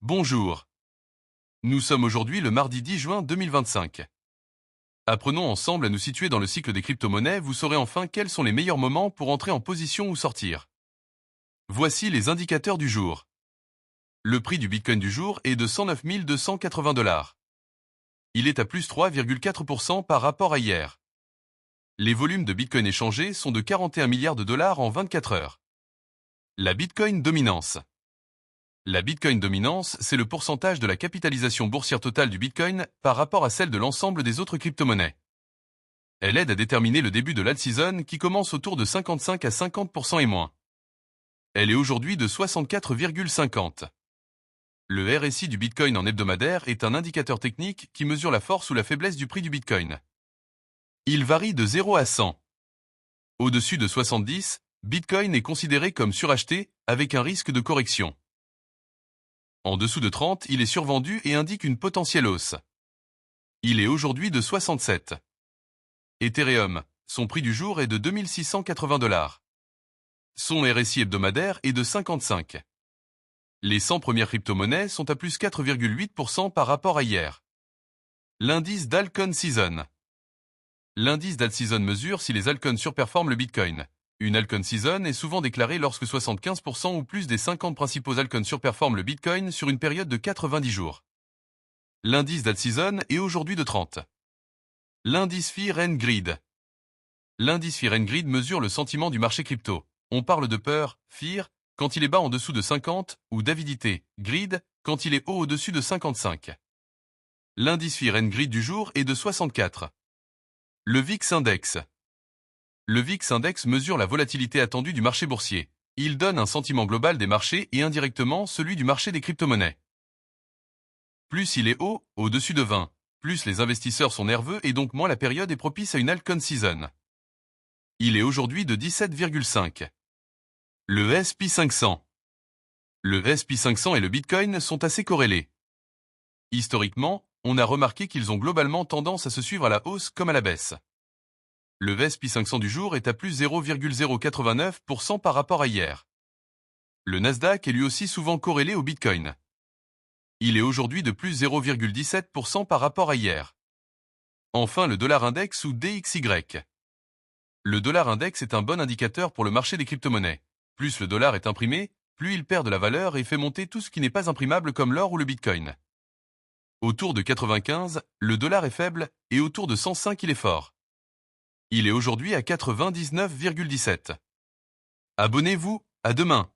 Bonjour. Nous sommes aujourd'hui le mardi 10 juin 2025. Apprenons ensemble à nous situer dans le cycle des crypto-monnaies, vous saurez enfin quels sont les meilleurs moments pour entrer en position ou sortir. Voici les indicateurs du jour. Le prix du Bitcoin du jour est de 109 280 $. Il est à plus 3,4% par rapport à hier. Les volumes de Bitcoin échangés sont de 41 milliards de dollars en 24 heures. La Bitcoin dominance. La Bitcoin dominance, c'est le pourcentage de la capitalisation boursière totale du Bitcoin par rapport à celle de l'ensemble des autres crypto-monnaies. Elle aide à déterminer le début de l'alt-season qui commence autour de 55 à 50% et moins. Elle est aujourd'hui de 64,50. Le RSI du Bitcoin en hebdomadaire est un indicateur technique qui mesure la force ou la faiblesse du prix du Bitcoin. Il varie de 0 à 100. Au-dessus de 70, Bitcoin est considéré comme suracheté avec un risque de correction. En dessous de 30, il est survendu et indique une potentielle hausse. Il est aujourd'hui de 67. Ethereum, son prix du jour est de 2680 $. Son RSI hebdomadaire est de 55. Les 100 premières crypto-monnaies sont à plus 4,8% par rapport à hier. L'indice d'Alcon Season. L'indice d'alt-season mesure si les altcoins surperforment le Bitcoin. Une altcoin season est souvent déclarée lorsque 75% ou plus des 50 principaux altcoins surperforment le Bitcoin sur une période de 90 jours. L'indice d'alt-season est aujourd'hui de 30. L'indice Fear and Greed. L'indice Fear and Greed mesure le sentiment du marché crypto. On parle de peur, fear, quand il est bas en dessous de 50, ou d'avidité, greed, quand il est haut au-dessus de 55. L'indice Fear and Greed du jour est de 64. Le VIX Index. Le VIX Index mesure la volatilité attendue du marché boursier. Il donne un sentiment global des marchés et indirectement celui du marché des crypto-monnaies. Plus il est haut, au-dessus de 20, plus les investisseurs sont nerveux et donc moins la période est propice à une altcoin season. Il est aujourd'hui de 17,5. Le S&P 500. Le S&P 500 et le Bitcoin sont assez corrélés. Historiquement, on a remarqué qu'ils ont globalement tendance à se suivre à la hausse comme à la baisse. Le S&P 500 du jour est à plus 0,089% par rapport à hier. Le Nasdaq est lui aussi souvent corrélé au Bitcoin. Il est aujourd'hui de plus 0,17% par rapport à hier. Enfin le dollar index ou DXY. Le dollar index est un bon indicateur pour le marché des crypto-monnaies. Plus le dollar est imprimé, plus il perd de la valeur et fait monter tout ce qui n'est pas imprimable comme l'or ou le Bitcoin. Autour de 95, le dollar est faible et autour de 105 il est fort. Il est aujourd'hui à 99,17. Abonnez-vous, à demain.